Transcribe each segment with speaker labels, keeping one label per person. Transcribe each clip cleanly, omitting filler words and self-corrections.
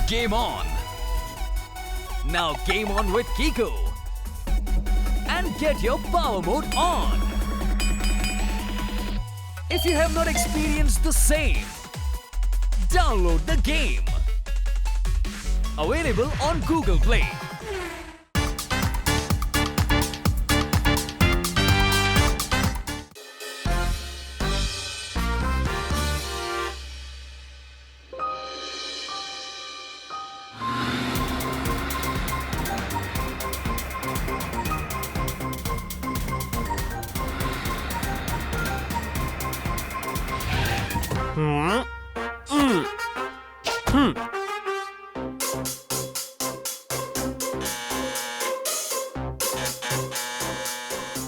Speaker 1: Game on! Now game on with Kiko! And get your power mode on! If you have not experienced the same, download the game! Available on Google Play.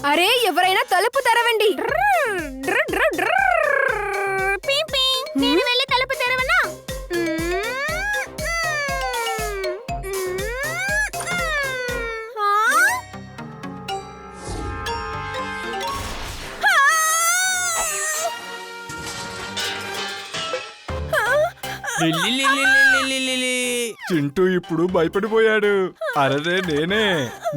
Speaker 2: అరే ఎవరైనా తలుపు తెరవండి.
Speaker 3: నేను వెళ్ళి తలుపు తెరవనా?
Speaker 4: చింటూ ఇప్పుడు భయపడిపోయాడు. అరే నేనే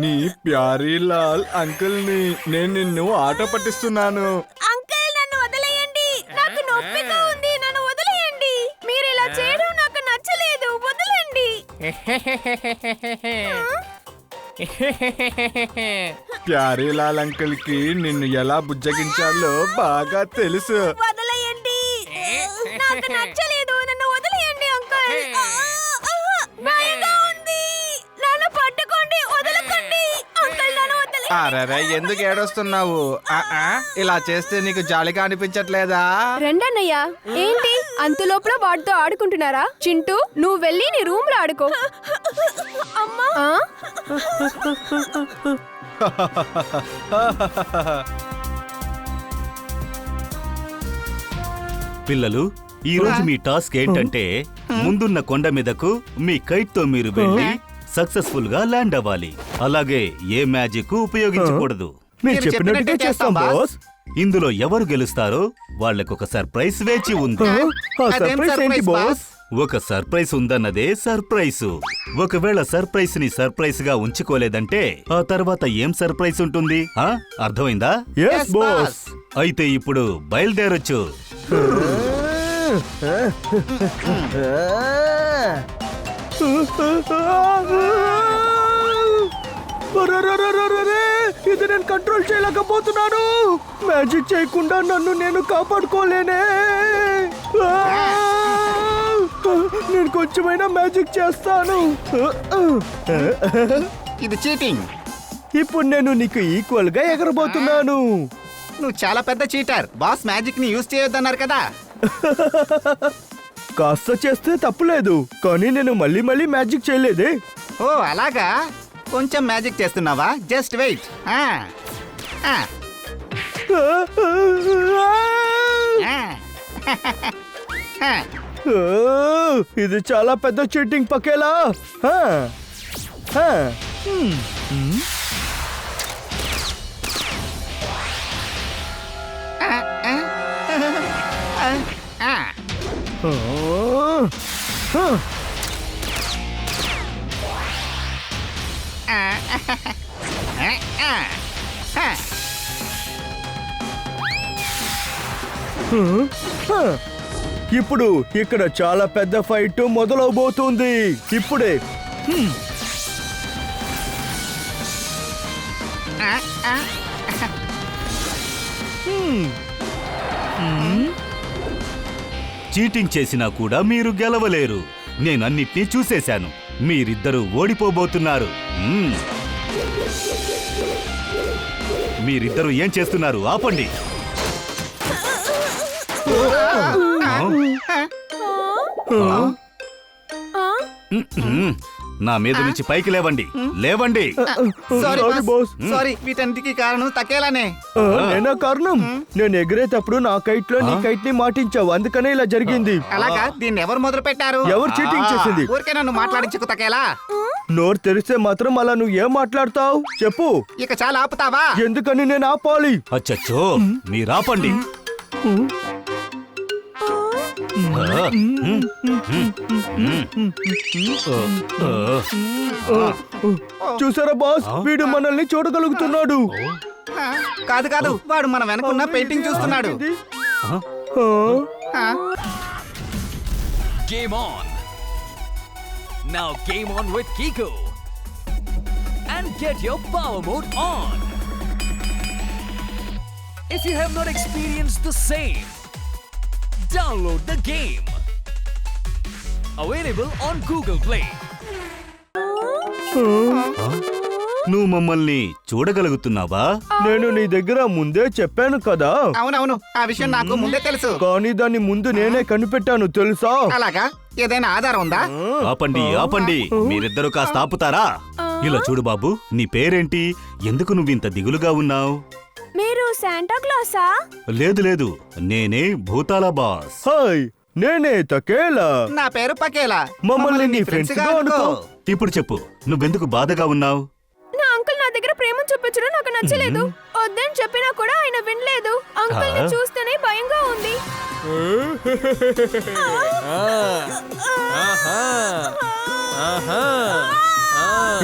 Speaker 4: నీ ప్యారీ లాల్ అంకుల్ ని. నేను నిన్ను ఆట పట్టిస్తున్నాను.
Speaker 2: అంకుల్ నన్ను వదిలేయండి, నాకు నొప్పిగా ఉంది, నన్ను వదిలేయండి. మీరు ఇలా చేయడం నాకు నచ్చలేదు, వదిలేయండి.
Speaker 4: ప్యారీ లాల్ అంకుల్ కి నిన్ను ఎలా బుజ్జగించాలో బాగా తెలుసు.
Speaker 2: వదిలేయండి, నాకు నచ్చలేదు, నన్ను వదిలేయండి అంకుల్. భయంగా ఉంది, నన్ను పట్టుకోండి, వదలకండి అంకుల్, నన్ను వదిలేయండి.
Speaker 4: అరే ఎందుకు ఏడొస్తున్నావు? ఇలా చేస్తే నీకు జాలిగా అనిపించట్లేదా?
Speaker 2: రండన్నయ్యా. ఏంటి అంతలోపల వాడితో ఆడుకుంటున్నారా? చింటూ నువ్వు వెళ్ళి నీ రూమ్ లో ఆడుకో. అమ్మా
Speaker 5: పిల్లలు, ఈ రోజు మీ టాస్క్ ఏంటంటే ముందున్న కొండ మీదకు మీ కైట్ తో మీరు వెళ్ళి సక్సెస్ఫుల్ గా ల్యాండ్ అవ్వాలి. అలాగే ఏ మ్యాజిక్ ఉపయోగించకూడదు.
Speaker 4: మీరు చెప్పినట్టుగా చేస్తాం బాస్.
Speaker 5: ఇందులో ఎవరు గెలుస్తారో వాళ్ళకొక సర్ప్రైజ్ వేచి ఉంది. ఒక సర్ప్రైజ్ ఉందన్నదే సర్ప్రైజ్. ఒకవేళ సర్ప్రైజ్ ని సర్ప్రైజ్ గా ఉంచుకోలేదంటే ఆ తర్వాత ఏం సర్ప్రైజ్ ఉంటుంది? అర్థమైందా? అయితే ఇప్పుడు బయలుదేరొచ్చు.
Speaker 4: ఇది నేను కంట్రోల్ చేయలేకపోతున్నాను. మ్యాజిక్ చేయకుండా నన్ను నేను కాపాడుకోలేనే. నేను కొంచెమైనా మ్యాజిక్ చేస్తాను.
Speaker 6: ఇది చీటింగ్.
Speaker 4: ఇప్పుడు నేను నీకు ఈక్వల్ గా ఎగరబోతున్నాను.
Speaker 6: నువ్వు చాలా పెద్ద చీటర్. బాస్ మ్యాజిక్ ని యూజ్ చేయొద్దన్నారు కదా.
Speaker 4: కాస్త చేస్తే తప్పులేదు, కానీ నేను మళ్ళీ మళ్ళీ మ్యాజిక్ చేయలేదే.
Speaker 6: ఓ అలాగా, కొంచెం మ్యాజిక్ చేస్తున్నావా? Just wait.
Speaker 4: ఇది చాలా పెద్ద చీటింగ్ పకేలా. ఇప్పుడు ఇక్కడ చాలా పెద్ద ఫైట్ మొదలవబోతుంది. ఇప్పుడే
Speaker 5: చీటింగ్ చేసినా కూడా మీరు గెలవలేరు. నేనన్నిటినీ చూసేశాను. మీరిద్దరూ ఓడిపోబోతున్నారు. మీరిద్దరూ ఏం చేస్తున్నారు? ఆపండి. నా మీద నుంచి పైకి లేవండి, లేవండి.
Speaker 6: Sorry boss, sorry. వీటన్నిటికీ కారణం తకేలానే.
Speaker 4: నేనా కారణం? నేను ఎగిరేటప్పుడు నా కైట్ లో నీ కైట్ ని మాటించావు, అందుకనే ఇలా జరిగింది.
Speaker 6: అలాగా? దీన్ని ఎవరు మొదలు పెట్టారు?
Speaker 4: ఎవరు చీటింగ్ చేసింది?
Speaker 6: ఊరికే నన్ను మాట్లాడించుకు తకేలా.
Speaker 4: నోరు తెరిస్తే మాత్రం అలా నువ్వు ఏం మాట్లాడతావు? చెప్పు.
Speaker 6: ఇక చాలా ఆపుతావా?
Speaker 4: ఎందుకని నేను ఆపాలి?
Speaker 5: అచ్చచ్చో, మీరాపండి.
Speaker 7: చూసారా బాస్, వీడు మనల్ని చూడగలుగుతున్నాడు.
Speaker 6: కాదు కాదు, వాడు మన వెనకున్న పెయింటింగ్ చూస్తున్నాడు. ఆ,
Speaker 1: Game on! Now game on with Kiko! And get your power mode on! If you have not experienced the same, download the game! Available on Google Play.
Speaker 5: నువ్వు మమ్మల్ని చూడగలుగుతున్నావా?
Speaker 7: నేను నీ దగ్గర ముందే చెప్పాను కదా,
Speaker 6: అవునవును, ఆ విషయం నాకు ముందే తెలుసు.
Speaker 7: కానీ దాన్ని ముందు నేనే కనిపెట్టాను తెలుసా?
Speaker 6: అలాగా? ఏదైనా ఆధారం ఉందా?
Speaker 5: ఆపండి ఆపండి, మీరిద్దరూ కాస్త ఆపుతారా? ఇలా చూడు బాబు, నీ పేరేంటి? ఎందుకు నువ్వింత దిగులుగా ఉన్నావు?
Speaker 2: మీరు శాంటా క్లాసా?
Speaker 5: లేదు లేదు, నేనే భూతాల బాస్.
Speaker 7: హాయ్, నేనే తకేలా.
Speaker 6: నా పేరు పకేలా.
Speaker 7: మమ్మల్ని నీ ఫ్రెండ్స్ గా అనుకో.
Speaker 5: ఇప్పుడు చెప్పు, నువ్వెందుకు బాధగా ఉన్నావు?
Speaker 2: నా అంకుల్ నా దగ్గర ప్రేమ చూపించడం నాకు నచ్చలేదు. వద్దని చెప్పినా కూడా ఆయన వినలేదు. అంకుల్ ని చూస్తేనే భయంగా ఉంది.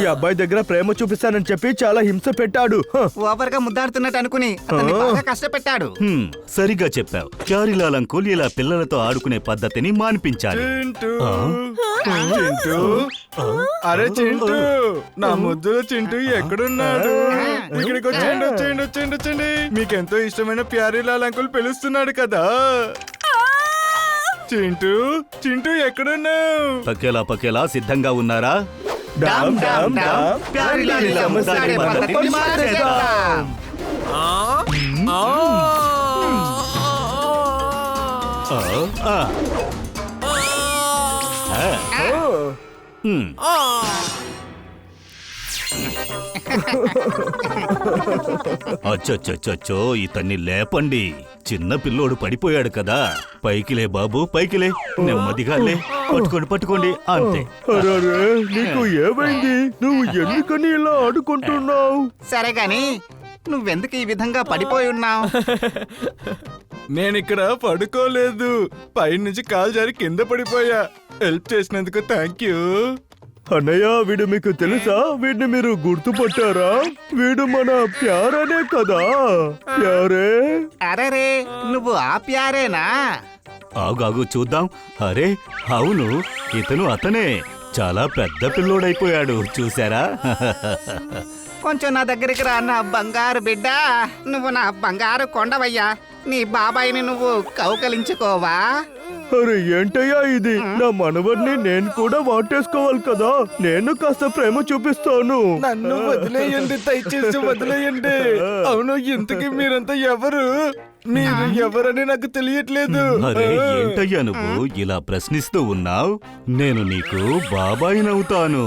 Speaker 7: ఈ అబ్బాయి దగ్గర ప్రేమ చూపిస్తానని చెప్పి చాలా హింస పెట్టాడు.
Speaker 6: ఓవర్ గా ముద్దాడుతున్నట్టు అనుకుని అతన్ని బాగా కష్టపెట్టాడు.
Speaker 5: సరిగ్గా చెప్పావు. ప్యారీలాల్ అంకుల్ ఇలా పిల్లలతో ఆడుకునే పద్ధతిని మాన్పించాలి.
Speaker 4: చింటూ చింటూ, అరే చింటూ, నా ముద్దుల చింటూ ఎక్కడున్నాడు? ఇక్కడికి వచ్చేయండి వచ్చేయండి వచ్చేయండి వచ్చేయండి. మీకెంతో ఇష్టమైన ప్యారీలాల్ అంకుల్ పిలుస్తున్నాడు కదా. చింటూ చింటూ ఎక్కడున్నావు?
Speaker 5: పకేలా పకేలా సిద్ధంగా ఉన్నారా?
Speaker 7: డామ్ డామ్ డామ్,
Speaker 6: ప్యారీలాల్ ఇలా ముద్దాడే పద్ధతిని మార్చేద్దాం.
Speaker 5: అచ్చచ్చచ్చో, ఇతన్ని లేపండి. చిన్న పిల్లోడు పడిపోయాడు కదా. పైకిలే బాబు, పైకిలే. నెమ్మదిగా లే. పట్టుకోండి పట్టుకోండి, అంతే.
Speaker 7: అరే, నీకు ఏమైంది? నువ్వు ఎందుకని ఇలా ఆడుకుంటున్నావు?
Speaker 6: సరే గాని నువ్వెందుకు ఈ విధంగా పడిపోయి ఉన్నావు?
Speaker 4: నేనిక్కడ పడుకోలేదు, పైనుంచి కాలు జారి కింద పడిపోయా. హెల్ప్ చేసినందుకు థ్యాంక్ యూ.
Speaker 7: అన్నయ్య, వీడు మీకు తెలుసా? వీడిని మీరు గుర్తుపట్టారా? వీడు మన ప్యారనే కదా. ప్యారే.
Speaker 6: అరే, నువ్వు ఆ ప్యారేనా?
Speaker 5: ఆగాగు చూద్దాం. అరే అవును, ఇతను అతనే. చాలా పెద్ద పిల్లోడైపోయాడు, చూసారా?
Speaker 6: కొంచెం నా దగ్గరికి రా నా బంగారు బిడ్డ. నువ్వు నా బంగారు కొండవయ్యా. నీ బాబాయిని నువ్వు కౌకలించుకోవా?
Speaker 7: అరే ఏంటయ్యా ఇది? నా మనవడిని నేను కూడా వాటేసుకోవాలి కదా. నేను కాస్త ప్రేమ చూపిస్తాను.
Speaker 4: నన్ను వదిలేయండి, దయచేసి వదిలేయండి. అవును, ఇంతకీ మీరంతా ఎవరు? మీరు ఎవరని నాకు తెలియట్లేదు.
Speaker 5: అరే ఏంటయ్యా నువ్వు ఇలా ప్రశ్నిస్తూ ఉన్నావు? నేను నీకు బాబాయినవుతాను.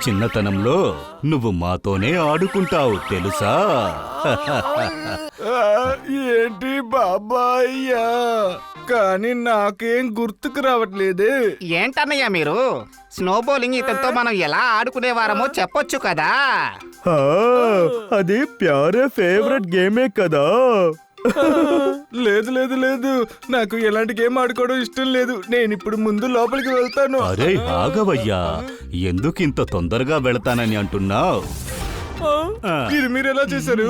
Speaker 5: చిన్నతనంలో నువ్వు మాతోనే ఆడుకుంటావు తెలుసా?
Speaker 4: ఆ, ఏంటి బాబాయ్యా? కానీ నాకేం గుర్తుకు రావట్లేదు.
Speaker 6: ఏంటన్నయ్యా మీరు? స్నో బౌలింగ్ ఇతనితో మనం ఎలా ఆడుకునేవారమో చెప్పొచ్చు కదా.
Speaker 7: ఆ, అది ప్యారే ఫేవరెట్ గేమే కదా.
Speaker 4: లేదు లేదు లేదు, నాకు ఎలాంటి గేమ్ ఆడుకోవడం ఇష్టం లేదు. నేను ఇప్పుడు ముందు లోపలికి వెళ్తాను.
Speaker 5: అరే ఆగవయ్యా, ఎందుకింత తొందరగా వెళతానని అంటున్నావు?
Speaker 4: ఇది మీరు ఎలా చేశారు?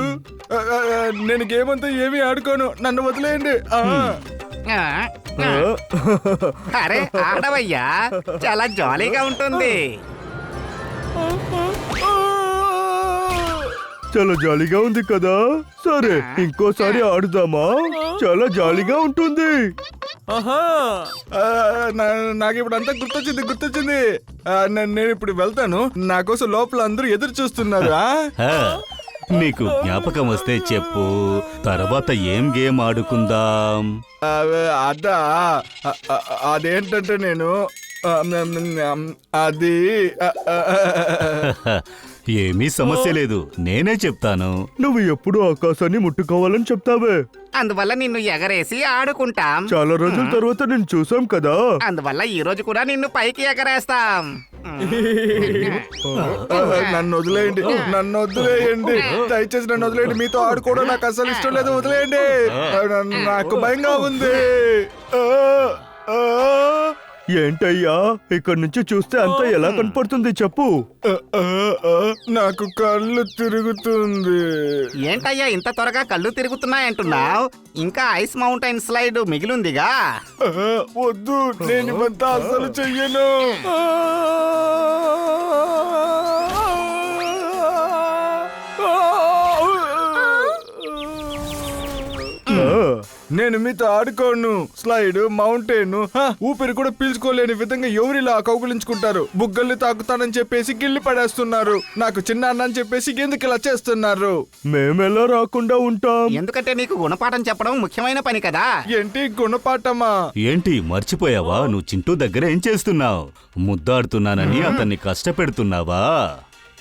Speaker 4: నేను గేమ్ అంతా ఏమీ ఆడుకోను, నన్ను వదిలేయండి.
Speaker 6: ఆ, ఆ. అరే ఆడవయ్యా, చాలా జాలీగా ఉంటుంది.
Speaker 7: చాలా జాలీగా ఉంది కదా. సరే, ఇంకోసారి ఆడుదామా? చాలా జాలీగా ఉంటుంది.
Speaker 4: నాకు ఇప్పుడు అంతా గుర్తొచ్చింది. నేను ఇప్పుడు వెళ్తాను. నా కోసం లోపల అందరూ ఎదురు చూస్తున్నారు.
Speaker 5: హా, నీకు జ్ఞాపకం వస్తే చెప్పు, తర్వాత ఏం గేమ్ ఆడుకుందాం?
Speaker 4: అదా, అదేంటంటే నేను అది
Speaker 5: ఏమీ సమస్య లేదు, నేనే చెప్తాను.
Speaker 7: నువ్వు ఎప్పుడు ఆకాశాన్ని ముట్టుకోవాలని చెప్తావే.
Speaker 6: అందువల్ల నిన్ను ఎగరేసి ఆడుకుంటాం.
Speaker 7: చాలా రోజుల తర్వాత నేను చూసాం కదా.
Speaker 6: అందువల్ల ఈ రోజు కూడా నిన్ను పైకి ఎగరేస్తాం.
Speaker 4: నన్ను వదిలేయండి, నన్ను వదిలేయండి, దయచేసి నన్ను వదిలేయండి. మీతో ఆడుకోవడం నాకు అసలు ఇష్టం లేదు, వదిలేయండి. నాకు భయంగా ఉంది.
Speaker 7: ఏంటయ్యా, ఇక్కడి నుంచి చూస్తే అంతా ఎలా కనపడుతుంది చెప్పు.
Speaker 4: నాకు కళ్ళు తిరుగుతుంది.
Speaker 6: ఏంటయ్యా ఇంత త్వరగా కళ్ళు తిరుగుతున్నాయంటున్నావు? ఇంకా ఐస్ మౌంటైన్ స్లైడ్ మిగిలిందిగా.
Speaker 4: వద్దు, నేను ఇవంతా అసలు చెయ్యను. నేను మీతో ఆడుకోను. స్లైడ్, మౌంటైన్, ఊపిరి కూడా పీల్చుకోలేని విధంగా ఎవరిలా కౌగులించుకుంటారు. బుగ్గల్ని తాకుతానని చెప్పేసి గిల్లి పడేస్తున్నారు. నాకు చిన్న అన్న అని చెప్పేసి ఎందుకు ఇలా చేస్తున్నారు?
Speaker 7: మేమెలా రాకుండా ఉంటాం?
Speaker 6: ఎందుకంటే నీకు గుణపాఠం చెప్పడం ముఖ్యమైన పని కదా.
Speaker 4: ఏంటి గుణపాఠమా?
Speaker 5: ఏంటి మర్చిపోయావా? నువ్వు చింటూ దగ్గర ఏం చేస్తున్నావు? ముద్దాడుతున్నానని అతన్ని కష్టపెడుతున్నావా?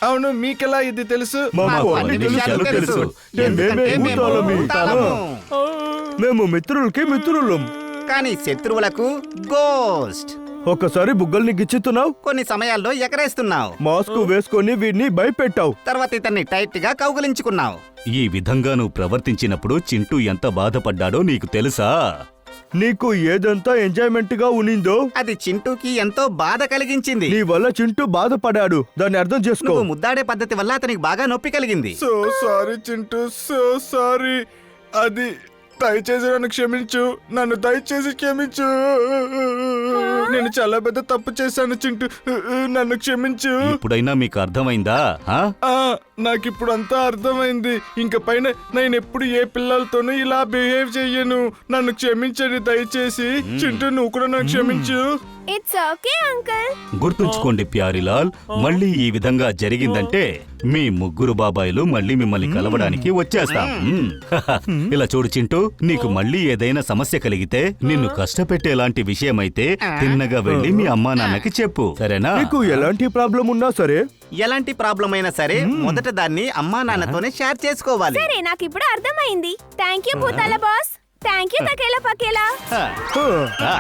Speaker 4: అవును, మీకెలా ఇది తెలుసు?
Speaker 7: మాకు అన్ని విషయాలు తెలుసు. మేమే భూతాలమి. మేము మిత్రులకి మిత్రులం.
Speaker 6: కానీ శత్రువులకు గోస్ట్.
Speaker 7: ఒకసారి బుగ్గల్ని గిచ్చుతున్నావు,
Speaker 6: కొన్ని సమయాల్లో ఎగరేస్తున్నావు,
Speaker 7: మాస్క్ వేసుకొని వీడిని భయపెట్టావు.
Speaker 6: తర్వాత ఇతన్ని టైట్ గా కౌగులించుకున్నావు.
Speaker 5: ఈ విధంగా నువ్వు ప్రవర్తించినప్పుడు చింటూ ఎంత బాధపడ్డాడో నీకు తెలుసా?
Speaker 7: నీకు ఏదంతా ఎంజాయ్మెంట్ గా ఉనిందో
Speaker 6: అది చింటూకి ఎంతో బాధ కలిగించింది.
Speaker 7: నీ వల్ల చింటూ బాధపడాడు. దాన్ని అర్థం చేసుకో.
Speaker 6: నువ్వు ముద్దాడే పద్ధతి వల్ల అతనికి బాగా నొప్పి కలిగింది.
Speaker 4: So sorry Chintu, so sorry. అది దయచేసి నన్ను క్షమించు, నన్ను దయచేసి క్షమించు. నేను చాలా పెద్ద తప్పు చేశాను చింటూ, నన్ను క్షమించు.
Speaker 5: ఇప్పుడైనా మీకు అర్థమైందా?
Speaker 4: నాకిప్పుడు అంతా అర్థమైంది. ఇంక పైన నేను ఎప్పుడు ఏ పిల్లలతోనూ ఇలా బిహేవ్ చెయ్యను. నన్ను క్షమించండి దయచేసి. చింటూ, నువ్వు కూడా నన్ను క్షమించు.
Speaker 2: It's okay uncle.
Speaker 5: గుర్తుంచుకోండి ప్యారీలాల్, మళ్ళీ ఈ విధంగా జరిగిందంటే మీ ముగ్గురు బాబాయిలు మళ్ళీ మిమ్మల్ని కలవడానికి వచ్చేస్తాం. ఇలా చూడు చింటూ, నీకు మళ్ళీ ఏదైనా సమస్య కలిగితే నిన్ను కష్టపెట్టేలాంటి విషయమైతే తిన్నగా వెళ్ళి మీ అమ్మా నాన్నకి చెప్పు, సరేనా?
Speaker 7: నీకు ఎలాంటి ప్రాబ్లం ఉన్నా సరే,
Speaker 6: ఎలాంటి ప్రాబ్లం అయినా సరే మొదట దాన్ని అమ్మా నాన్నతోనే షేర్ చేసుకోవాలి.
Speaker 2: సరే, నాకు ఇప్పుడు అర్థమైంది. థ్యాంక్ యూ భూతాల బాస్. థ్యాంక్ యూ తకేలా పకేలా.
Speaker 5: ఆ.